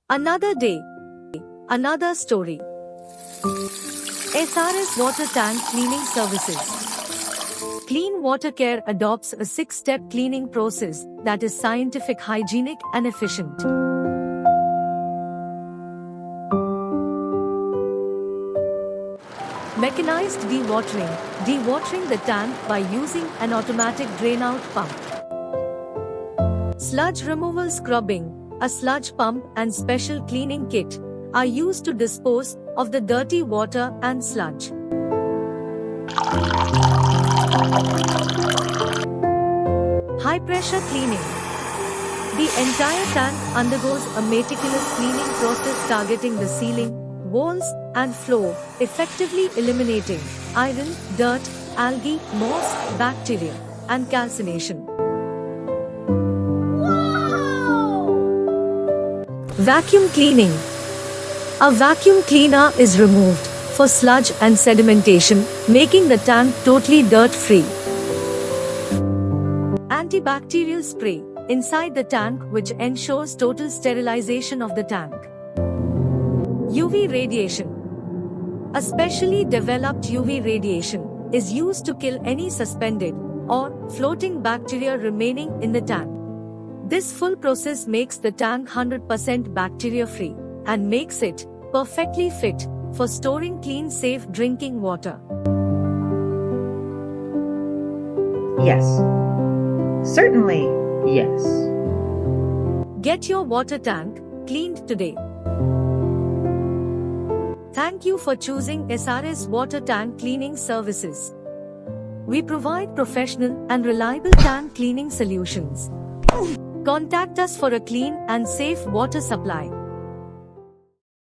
Another day, another story. SRS Water Tank Cleaning Services. Clean Water Care adopts a 6-step cleaning process that is scientific, hygienic, and efficient. Mechanized dewatering. Dewatering the tank by using an automatic drain-out pump. Sludge removal scrubbing. A sludge pump and special cleaning kit are used to dispose of the dirty water and sludge. High pressure cleaning. The entire tank undergoes a meticulous cleaning process targeting the ceiling, walls, and floor, effectively eliminating iron, dirt, algae, moss, bacteria, and calcination. Vacuum cleaning. A vacuum cleaner is removed for sludge and sedimentation, making the tank totally dirt-free. Antibacterial spray inside the tank, which ensures total sterilization of the tank. UV radiation. A specially developed UV radiation is used to kill any suspended or floating bacteria remaining in the tank. This full process makes the tank 100% bacteria-free and makes it perfectly fit for storing clean, safe drinking water. Yes. Certainly, yes. Get your water tank cleaned today. Thank you for choosing SRS Water Tank Cleaning Services. We provide professional and reliable tank cleaning solutions. Contact us for a clean and safe water supply.